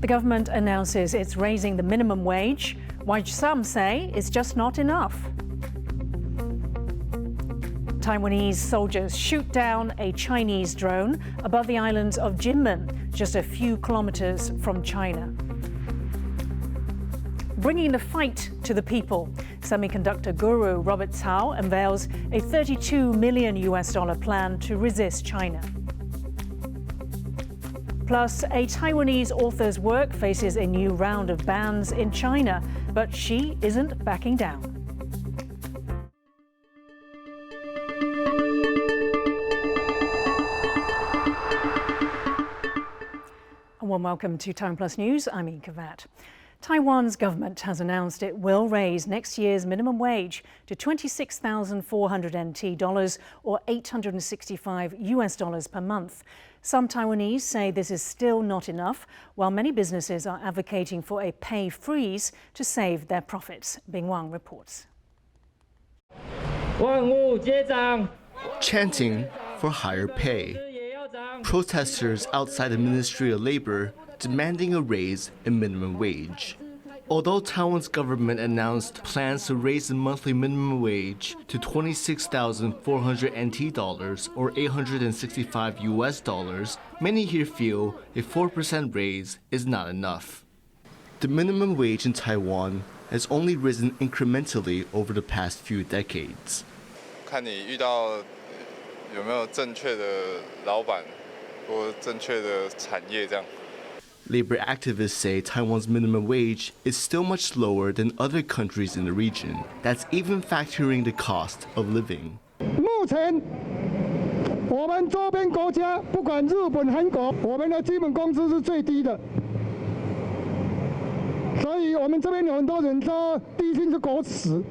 The government announces it's raising the minimum wage, while some say it's just not enough. Taiwanese soldiers shoot down a Chinese drone above the islands of Kinmen, just a few kilometers from China. Bringing the fight to the people, semiconductor guru Robert Tsao unveils a $32 million plan to resist China. Plus, a Taiwanese author's work faces a new round of bans in China, but she isn't backing down. A warm welcome to TaiwanPlus News. I'm Yin Khvat. Taiwan's government has announced it will raise next year's minimum wage to 26,400 NT dollars or $865 per month. Some Taiwanese say this is still not enough, while many businesses are advocating for a pay freeze to save their profits. Bing Wang reports. Chanting for higher pay. Protesters outside the Ministry of Labor demanding a raise in minimum wage. Although Taiwan's government announced plans to raise the monthly minimum wage to 26,400 NT dollars or $865, many here feel a 4% raise is not enough. The minimum wage in Taiwan has only risen incrementally over the past few decades. 看你遇到有没有正确的老板或正确的产业这样。 Labor activists say Taiwan's minimum wage is still much lower than other countries in the region. That's even factoring the cost of living. 目前我们周边国家，不管日本、韩国，我们的基本工资是最低的。所以我们这边有很多人说低薪是狗屎，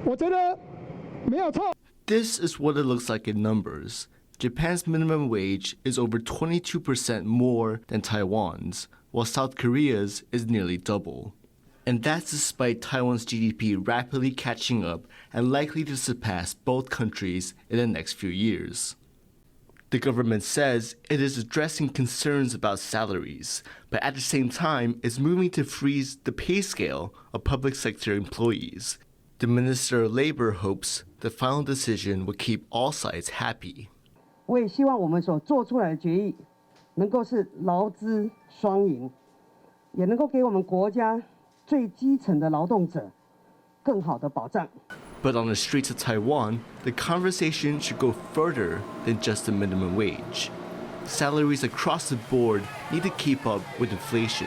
我觉得没有错。 This is what it looks like in numbers. Japan's minimum wage is over 22% more than Taiwan's, while South Korea's is nearly double. And that's despite Taiwan's GDP rapidly catching up and likely to surpass both countries in the next few years. The government says it is addressing concerns about salaries, but at the same time is moving to freeze the pay scale of public sector employees. The Minister of Labor hopes the final decision will keep all sides happy. 我也希望我们所做出来的决议，能够是劳资双赢，也能够给我们国家最基层的劳动者更好的保障。 But on the streets of Taiwan, the conversation should go further than just the minimum wage. Salaries across the board need to keep up with inflation.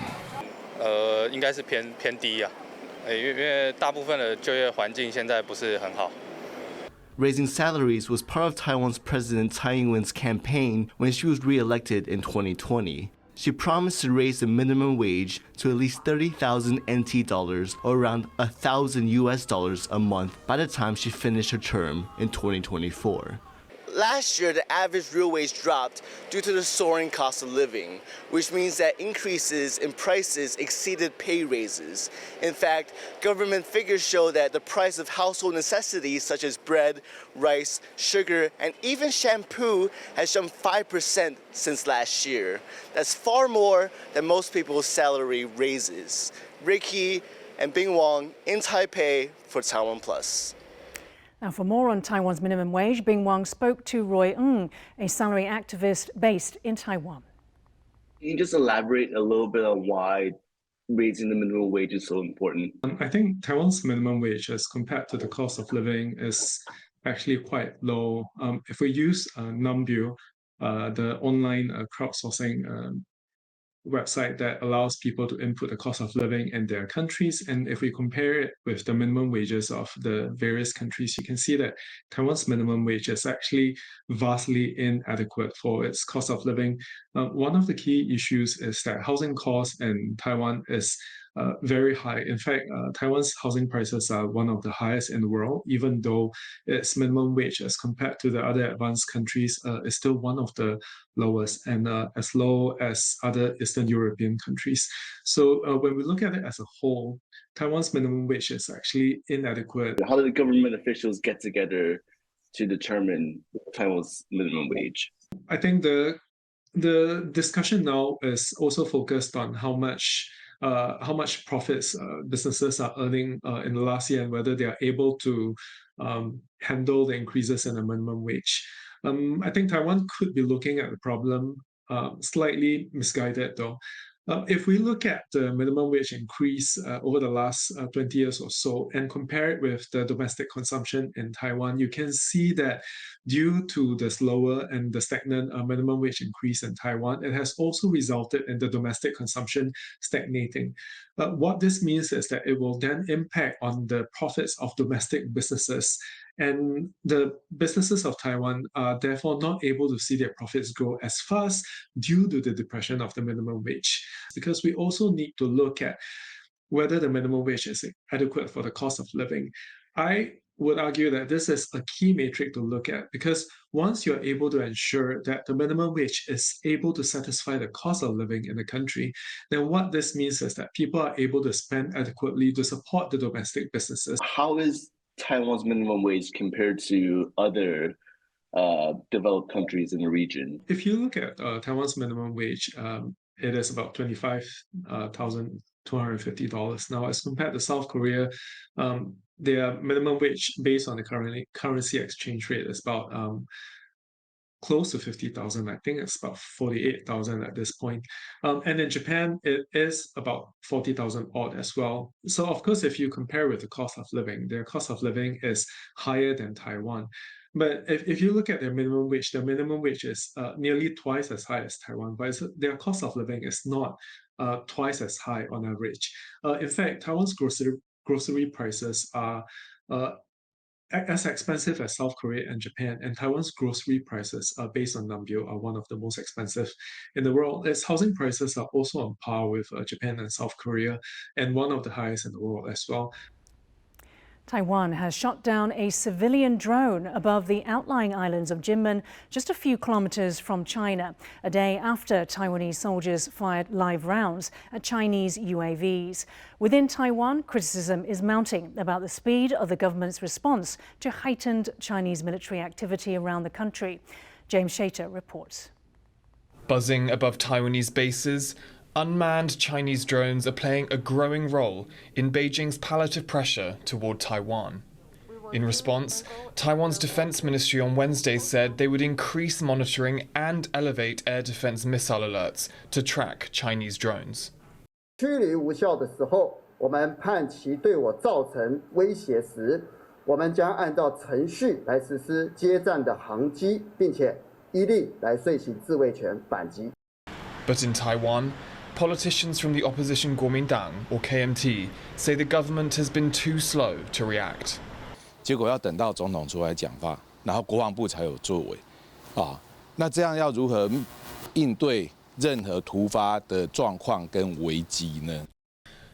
应该是偏低啊，因为大部分的就业环境现在不是很好。 Raising salaries was part of Taiwan's President Tsai Ing-wen's campaign when she was re-elected in 2020. She promised to raise the minimum wage to at least 30,000 NT dollars or around $1,000 a month by the time she finished her term in 2024. Last year, the average real wage dropped due to the soaring cost of living, which means that increases in prices exceeded pay raises. In fact, government figures show that the price of household necessities such as bread, rice, sugar, and even shampoo has jumped 5% since last year. That's far more than most people's salary raises. Ricky and Bing Wang in Taipei for TaiwanPlus. Now, for more on Taiwan's minimum wage, Bing Wang spoke to Roy Ng, a salary activist based in Taiwan. Can you just elaborate a little bit on why raising the minimum wage is so important? I think Taiwan's minimum wage, as compared to the cost of living, is actually quite low. If we use Numbeo, the online crowdsourcing website that allows people to input the cost of living in their countries. And if we compare it with the minimum wages of the various countries, you can see that Taiwan's minimum wage is actually vastly inadequate for its cost of living. One of the key issues is that housing costs in Taiwan is very high. In fact, Taiwan's housing prices are one of the highest in the world, even though its minimum wage as compared to the other advanced countries is still one of the lowest and as low as other Eastern European countries. So when we look at it as a whole, Taiwan's minimum wage is actually inadequate. How do the government officials get together to determine Taiwan's minimum wage? I think the the discussion now is also focused on how much profits businesses are earning in the last year and whether they are able to handle the increases in the minimum wage. I think Taiwan could be looking at the problem slightly misguided though. If we look at the minimum wage increase over the last 20 years or so and compare it with the domestic consumption in Taiwan, you can see that due to the slower and the stagnant minimum wage increase in Taiwan, it has also resulted in the domestic consumption stagnating. What this means is that it will then impact on the profits of domestic businesses, and the businesses of Taiwan are therefore not able to see their profits grow as fast due to the depression of the minimum wage. Because we also need to look at whether the minimum wage is adequate for the cost of living. I would argue that this is a key metric to look at, because once you're able to ensure that the minimum wage is able to satisfy the cost of living in the country, then what this means is that people are able to spend adequately to support the domestic businesses. How is Taiwan's minimum wage compared to other developed countries in the region? If you look at Taiwan's minimum wage, it is about $25,250 now. As compared to South Korea, their minimum wage based on the currency exchange rate is about close to 50,000. I think it's about 48,000 at this point. And in Japan, it is about 40,000 odd as well. So of course, if you compare with the cost of living, their cost of living is higher than Taiwan. But if you look at their minimum wage is nearly twice as high as Taiwan, but their cost of living is not twice as high on average. In fact, Taiwan's grocery prices are as expensive as South Korea and Japan, and Taiwan's grocery prices based on Numbeo are one of the most expensive in the world. Its housing prices are also on par with Japan and South Korea, and one of the highest in the world as well. Taiwan has shot down a civilian drone above the outlying islands of Kinmen, just a few kilometers from China, a day after Taiwanese soldiers fired live rounds at Chinese UAVs. Within Taiwan, criticism is mounting about the speed of the government's response to heightened Chinese military activity around the country. James Shater reports. Buzzing above Taiwanese bases, unmanned Chinese drones are playing a growing role in Beijing's palette of pressure toward Taiwan. In response, Taiwan's defense ministry on Wednesday said they would increase monitoring and elevate air defense missile alerts to track Chinese drones. 驱离无效的时候，我们判其对我造成威胁时，我们将按照程序来实施接战的航机，并且依例来遂行自卫权反击。 But in Taiwan, politicians from the opposition Kuomintang, or KMT, say the government has been too slow to react. 结果要等到总统出来讲话，然后国防部才有作为，那这样要如何应对任何突发的状况跟危机呢？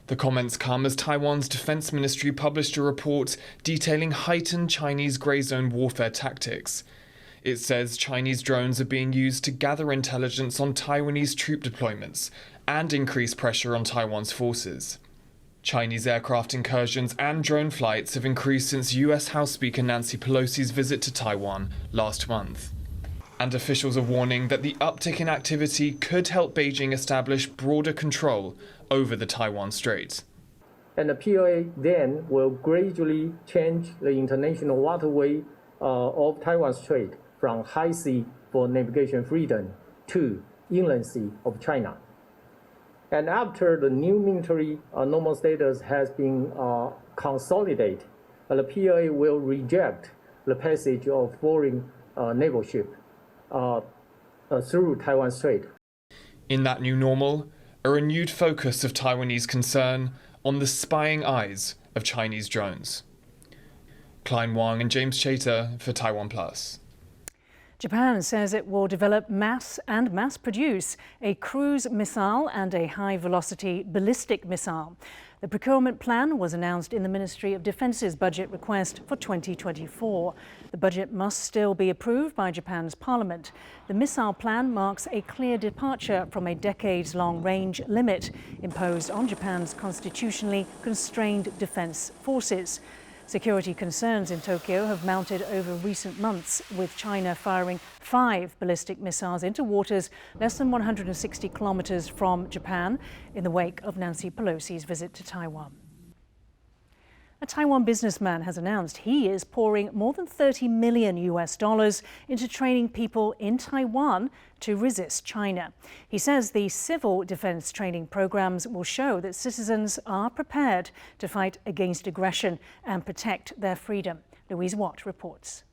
The comments come as Taiwan's defense ministry published a report detailing heightened Chinese grey zone warfare tactics. It says Chinese drones are being used to gather intelligence on Taiwanese troop deployments and increase pressure on Taiwan's forces. Chinese aircraft incursions and drone flights have increased since US House Speaker Nancy Pelosi's visit to Taiwan last month. And officials are warning that the uptick in activity could help Beijing establish broader control over the Taiwan Strait. And the PLA then will gradually change the international waterway of Taiwan Strait from high sea for navigation freedom to inland sea of China. And after the new military normal status has been consolidated, the PLA will reject the passage of foreign naval ship through Taiwan Strait. In that new normal, a renewed focus of Taiwanese concern on the spying eyes of Chinese drones. Klein Wang and James Chater for TaiwanPlus. Japan says it will develop mass produce a cruise missile and a high-velocity ballistic missile. The procurement plan was announced in the Ministry of Defence's budget request for 2024. The budget must still be approved by Japan's parliament. The missile plan marks a clear departure from a decades-long range limit imposed on Japan's constitutionally constrained defense forces. Security concerns in Tokyo have mounted over recent months, with China firing 5 ballistic missiles into waters less than 160 kilometers from Japan in the wake of Nancy Pelosi's visit to Taiwan. A Taiwan businessman has announced he is pouring more than $30 million into training people in Taiwan to resist China. He says the civil defense training programs will show that citizens are prepared to fight against aggression and protect their freedom. Louise Watt reports.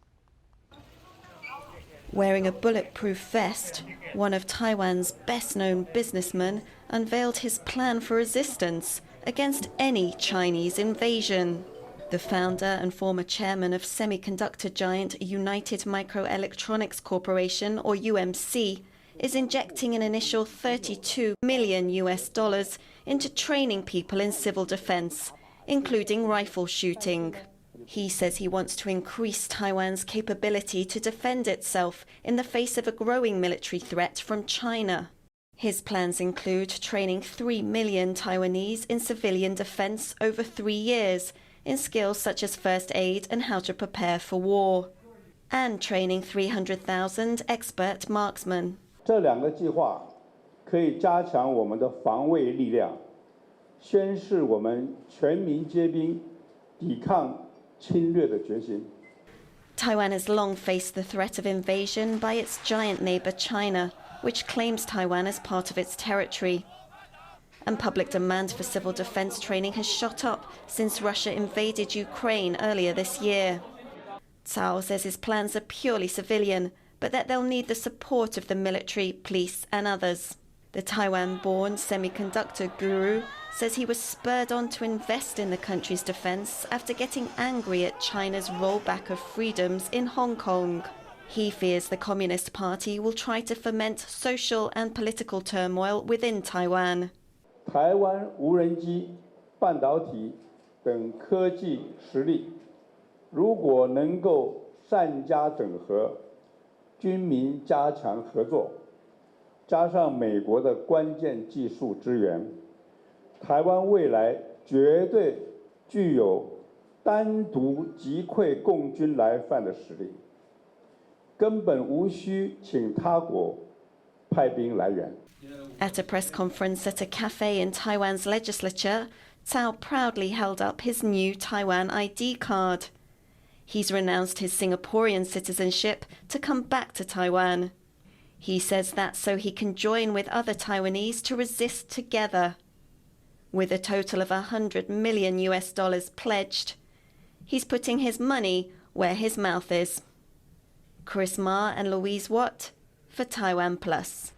Wearing a bulletproof vest, one of Taiwan's best-known businessmen unveiled his plan for resistance against any Chinese invasion. The founder and former chairman of semiconductor giant United Microelectronics Corporation, or UMC, is injecting an initial $32 million into training people in civil defense, including rifle shooting. He says he wants to increase Taiwan's capability to defend itself in the face of a growing military threat from China. His plans include training 3 million Taiwanese in civilian defense over 3 years in skills such as first aid and how to prepare for war, and training 300,000 expert marksmen. 这2个计划可以加强我们的防卫力量，宣示我们全民皆兵，抵抗侵略的决心。 Taiwan has long faced the threat of invasion by its giant neighbor China, which claims Taiwan as part of its territory. And public demand for civil defense training has shot up since Russia invaded Ukraine earlier this year. Tsao says his plans are purely civilian, but that they'll need the support of the military, police and others. The Taiwan-born semiconductor guru says he was spurred on to invest in the country's defense after getting angry at China's rollback of freedoms in Hong Kong. He fears the Communist Party will try to foment social and political turmoil within Taiwan. 台湾无人机、半导体等科技实力，如果能够善加整合，军民加强合作，加上美国的关键技术支援，台湾未来绝对具有单独击溃共军来犯的实力，根本无需请他国派兵来援。 At a press conference at a cafe in Taiwan's legislature, Tsao proudly held up his new Taiwan ID card. He's renounced his Singaporean citizenship to come back to Taiwan. He says that's so he can join with other Taiwanese to resist together. With a total of $100 million pledged, he's putting his money where his mouth is. Chris Ma and Louise Watt for TaiwanPlus.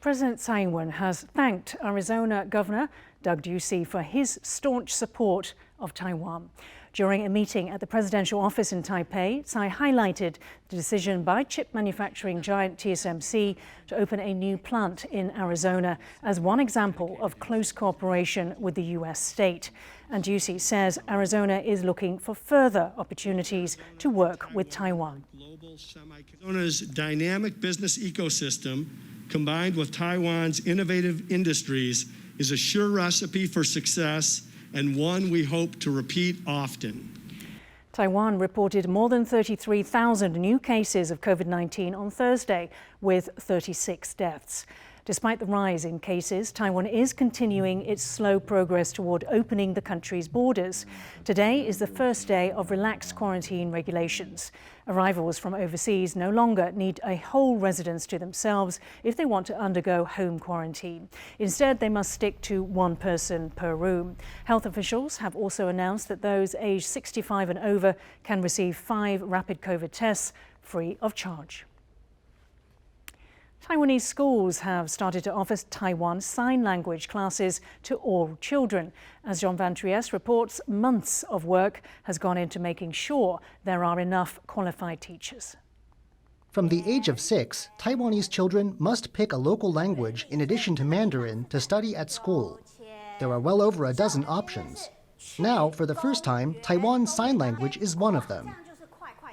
President Tsai has thanked Arizona Governor Doug Ducey for his staunch support of Taiwan. During a meeting at the presidential office in Taipei, Tsai highlighted the decision by chip manufacturing giant TSMC to open a new plant in Arizona as one example of close cooperation with the U.S. state. And Ducey says Arizona is looking for further opportunities to work with Taiwan. Arizona's dynamic business ecosystem, combined with Taiwan's innovative industries, is a sure recipe for success and one we hope to repeat often. Taiwan reported more than 33,000 new cases of COVID-19 on Thursday, with 36 deaths. Despite the rise in cases, Taiwan is continuing its slow progress toward opening the country's borders. Today is the first day of relaxed quarantine regulations. Arrivals from overseas no longer need a whole residence to themselves if they want to undergo home quarantine. Instead, they must stick to one person per room. Health officials have also announced that those aged 65 and over can receive 5 rapid COVID tests free of charge. Taiwanese schools have started to offer Taiwan Sign Language classes to all children. As Jean Van Trieste reports, months of work has gone into making sure there are enough qualified teachers. From the age of 6, Taiwanese children must pick a local language in addition to Mandarin to study at school. There are well over a dozen options. Now, for the first time, Taiwan Sign Language is one of them.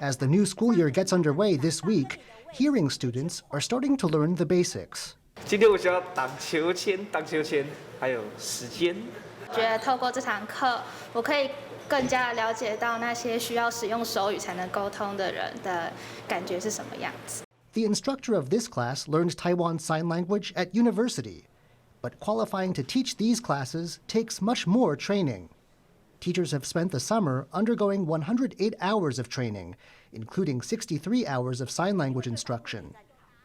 As the new school year gets underway this week, hearing students are starting to learn the basics. 今天我学到荡秋千，还有时间。觉得透过这堂课，我可以更加了解到那些需要使用手语才能沟通的人的感觉是什么样子。The instructor of this class learned Taiwan Sign Language at university, but qualifying to teach these classes takes much more training. Teachers have spent the summer undergoing 108 hours of training, including 63 hours of sign language instruction.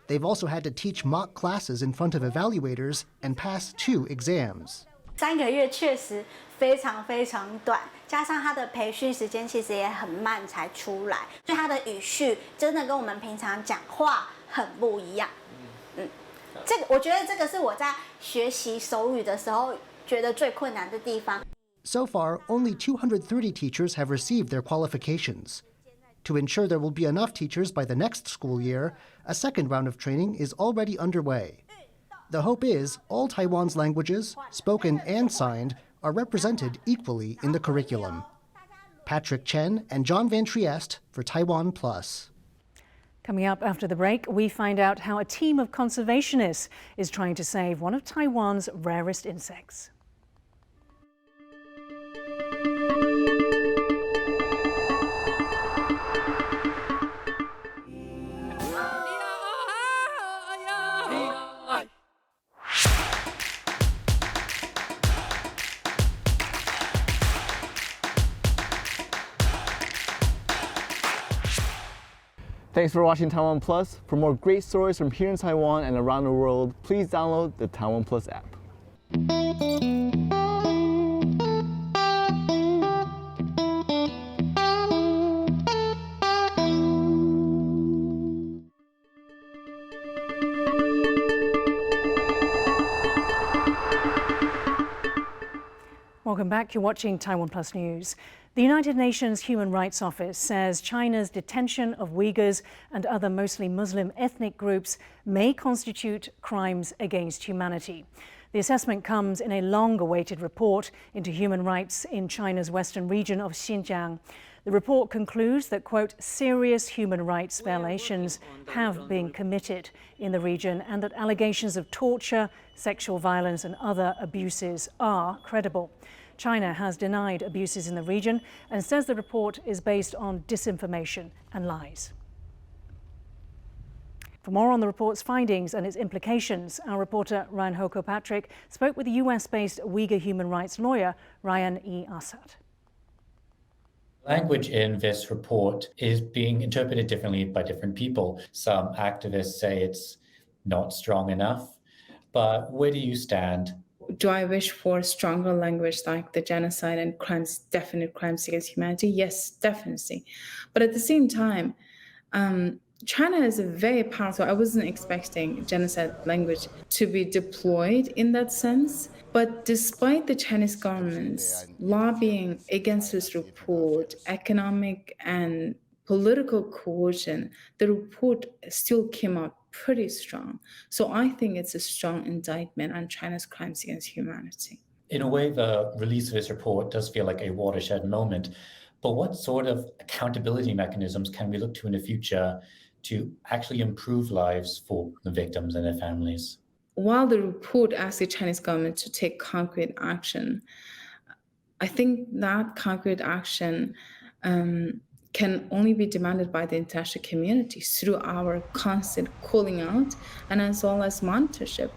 They've also had to teach mock classes in front of evaluators and pass 2 exams. 3个月确实非常非常短，加上他的培训时间其实也很慢才出来，所以他的语序真的跟我们平常讲话很不一样。这个我觉得这个是我在学习手语的时候觉得最困难的地方。So far, only 230 teachers have received their qualifications. To ensure there will be enough teachers by the next school year, a second round of training is already underway. The hope is all Taiwan's languages, spoken and signed, are represented equally in the curriculum. Patrick Chen and John Van Trieste for TaiwanPlus. Coming up after the break, we find out how a team of conservationists is trying to save one of Taiwan's rarest insects. Thanks for watching Taiwan Plus. For more great stories from here in Taiwan and around the world, please download the Taiwan Plus app. Welcome back. You're watching Taiwan Plus News. The United Nations Human Rights Office says China's detention of Uyghurs and other mostly Muslim ethnic groups may constitute crimes against humanity. The assessment comes in a long-awaited report into human rights in China's western region of Xinjiang. The report concludes that, quote, serious human rights violations have been committed in the region and that allegations of torture, sexual violence and other abuses are credible. China has denied abuses in the region and says the report is based on disinformation and lies. For more on the report's findings and its implications, our reporter Ryan Hoko-Patrick spoke with the US-based Uyghur human rights lawyer Ryan E. Assad. Language in this report is being interpreted differently by different people. Some activists say it's not strong enough, but where do you stand? Do I wish for stronger language like the genocide and crimes, definite crimes against humanity? Yes, definitely. But at the same time, China is a very powerful, I wasn't expecting genocide language to be deployed in that sense. But despite the Chinese government's lobbying against this report, economic and political coercion, the report still came out pretty strong. So I think it's a strong indictment on China's crimes against humanity. In a way, the release of this report does feel like a watershed moment. But what sort of accountability mechanisms can we look to in the future to actually improve lives for the victims and their families? While the report asks the Chinese government to take concrete action, I think that concrete action can only be demanded by the international community through our constant calling out and as well as monitorship.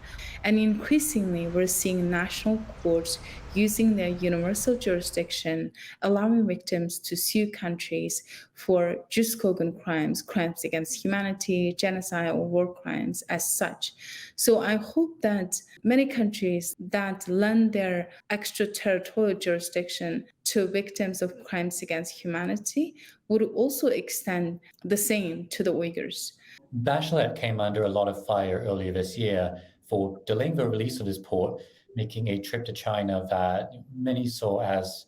And increasingly, we're seeing national courts using their universal jurisdiction, allowing victims to sue countries for just spoken crimes, crimes against humanity, genocide, or war crimes as such. So I hope that many countries that lend their extraterritorial jurisdiction to victims of crimes against humanity would also extend the same to the Uyghurs. Bachelet came under a lot of fire earlier this year for delaying the release of this report, making a trip to China that many saw as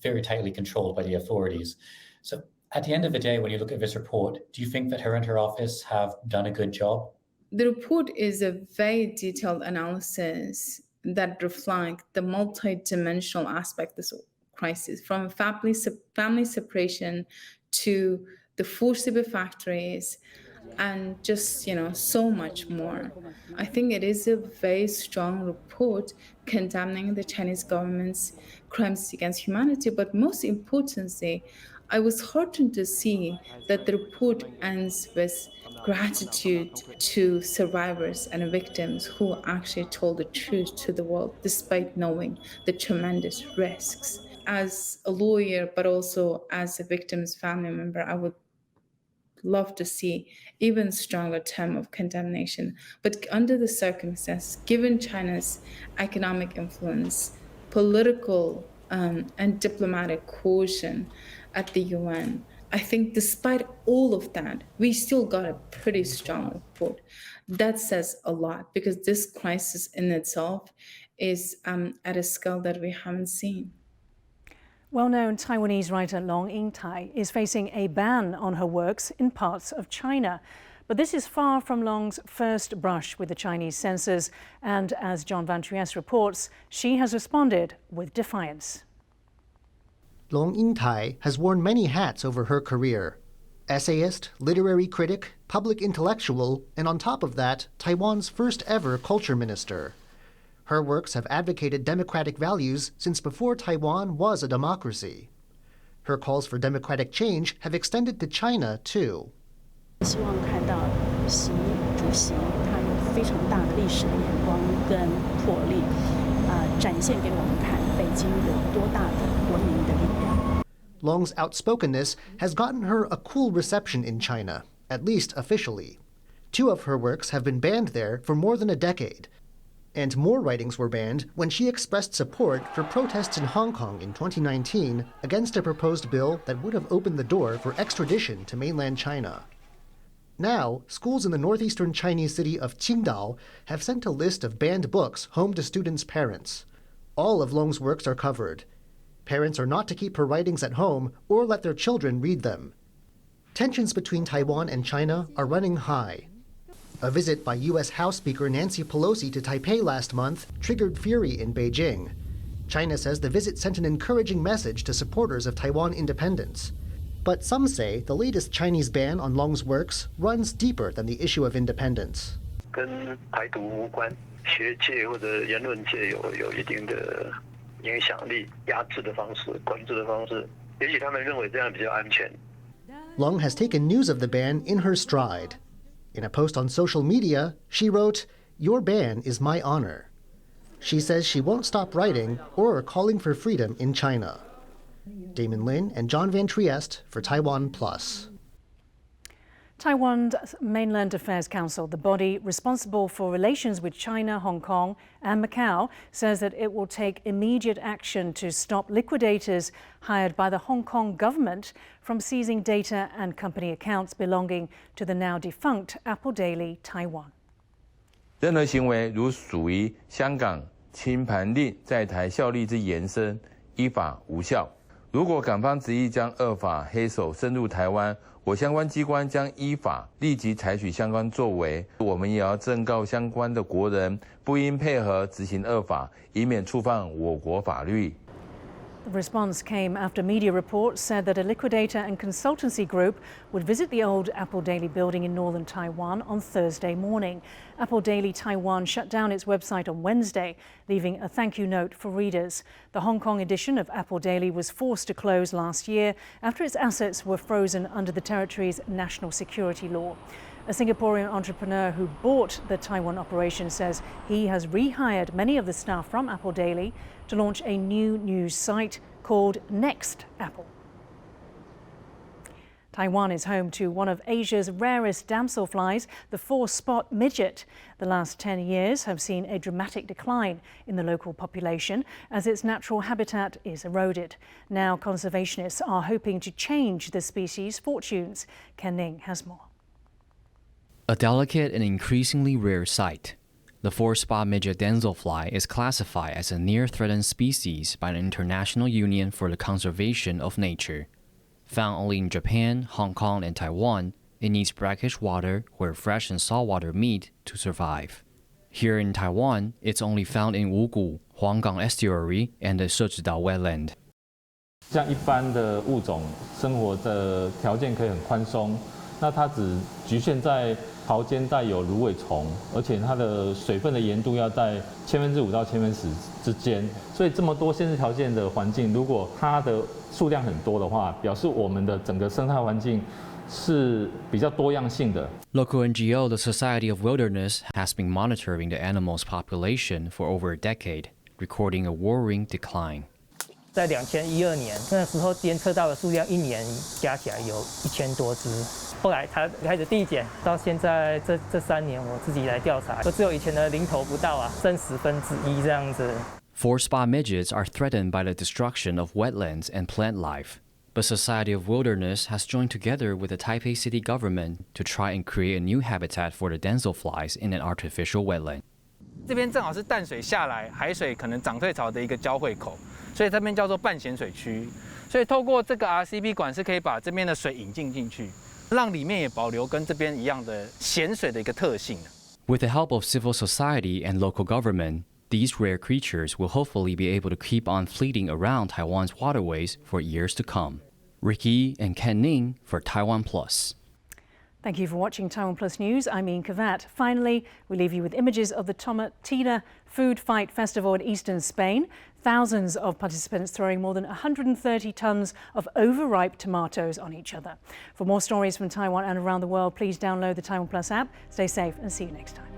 very tightly controlled by the authorities. So at the end of the day, when you look at this report, do you think that her and her office have done a good job? The report is a very detailed analysis that reflects the multi-dimensional aspect of this crisis, from family separation to the forcible factories, and just, so much more. I think it is a very strong report condemning the Chinese government's crimes against humanity, but most importantly, I was heartened to see that the report ends with gratitude to survivors and victims who actually told the truth to the world despite knowing the tremendous risks. As a lawyer, but also as a victim's family member, I would love to see even stronger term of condemnation. But under the circumstances, given China's economic influence, political and diplomatic coercion at the UN, I think despite all of that, we still got a pretty strong report. That says a lot because this crisis in itself is at a scale that we haven't seen. Well-known Taiwanese writer Lung Ying-tai is facing a ban on her works in parts of China. But this is far from Lung's first brush with the Chinese censors, and as John Van Trieste reports, she has responded with defiance. Lung Ying-tai has worn many hats over her career. Essayist, literary critic, public intellectual, and on top of that, Taiwan's first ever culture minister. Her works have advocated democratic values since before Taiwan was a democracy. Her calls for democratic change have extended to China, too. 希望看到习主席他有非常大的历史的眼光跟魄力，展现给我们看北京有多大的文明的力量。Lung's outspokenness has gotten her a cool reception in China, at least officially. 2 of her works have been banned there for more than a decade. And more writings were banned when she expressed support for protests in Hong Kong in 2019 against a proposed bill that would have opened the door for extradition to mainland China. Now, schools in the northeastern Chinese city of Qingdao have sent a list of banned books home to students' parents. All of Lung's works are covered. Parents are not to keep her writings at home or let their children read them. Tensions between Taiwan and China are running high. A visit by U.S. House Speaker Nancy Pelosi to Taipei last month triggered fury in Beijing. China says the visit sent an encouraging message to supporters of Taiwan independence. But some say the latest Chinese ban on Lung's works runs deeper than the issue of independence. 跟台独无关，学界或者言论界有一定的影响力、压制的方式、管制的方式，也许他们认为这样比较安全。Lung has taken news of the ban in her stride. In a post on social media, she wrote, "Your ban is my honor." She says she won't stop writing or calling for freedom in China. Damon Lin and John Van Trieste for TaiwanPlus. Taiwan's Mainland Affairs Council, the body responsible for relations with China, Hong Kong and Macau, says that it will take immediate action to stop liquidators hired by the Hong Kong government from seizing data and company accounts belonging to the now defunct Apple Daily Taiwan. 任何行为如属于香港清盘令在台效力之延伸，依法无效。如果港方执意将恶法黑手深入台湾，我相关机关将依法立即采取相关作为。我们也要正告相关的国人，不应配合执行恶法，以免触犯我国法律。 The response came after media reports said that a liquidator and consultancy group would visit the old Apple Daily building in northern Taiwan on Thursday morning. Apple Daily Taiwan shut down its website on Wednesday, leaving a thank you note for readers. The Hong Kong edition of Apple Daily was forced to close last year after its assets were frozen under the territory's national security law. A Singaporean entrepreneur who bought the Taiwan operation says he has rehired many of the staff from Apple Daily to launch a new news site called Next Apple. Taiwan is home to one of Asia's rarest damselflies, the 4-spot midget. The last 10 years have seen a dramatic decline in the local population as its natural habitat is eroded. Now conservationists are hoping to change the species' fortunes. Ken Ning has more. A delicate and increasingly rare sight. The 4-spot midget damselfly is classified as a near-threatened species by the International Union for the Conservation of Nature. Found only in Japan, Hong Kong, and Taiwan, it needs brackish water where fresh and saltwater meet to survive. Here in Taiwan, it's only found in Wugu, Huanggang Estuary, and the Shutdown wetland. 像一般的物种，生活的条件可以很宽松，那它只局限在潮间带有芦苇虫，而且它的水分的盐度要在5%到10%之间。所以这么多限制条件的环境，如果它的数量很多的话，表示我们的整个生态环境是比较多样性的。Local NGO The Society of Wilderness has been monitoring the animal's population for over a decade, recording a worrying decline. 在2012年那时候监测到的数量1年加起来有1000多只，后来它开始递减，到现在这3年我自己来调查，都只有以前的零头不到啊，剩1/10这样子。4-spot midgets are threatened by the destruction of wetlands and plant life. But Society of Wilderness has joined together with the Taipei city government to try and create a new habitat for the damselflies in an artificial wetland. 这边正好是淡水下来，海水可能涨退潮的一个交汇口，所以这边叫做半咸水区。所以透过这个 RCP 管是可以把这边的水引进去，让里面也保留跟这边一样的咸水的一个特性。With the help of civil society and local government, these rare creatures will hopefully be able to keep on fleeting around Taiwan's waterways for years to come. Ricky and Ken Ning for TaiwanPlus. Thank you for watching Taiwan Plus News. I'm Yin Khvat. Finally, we leave you with images of the Tomatina Food Fight Festival in eastern Spain. Thousands of participants throwing more than 130 tons of overripe tomatoes on each other. For more stories from Taiwan and around the world, please download the Taiwan Plus app. Stay safe and see you next time.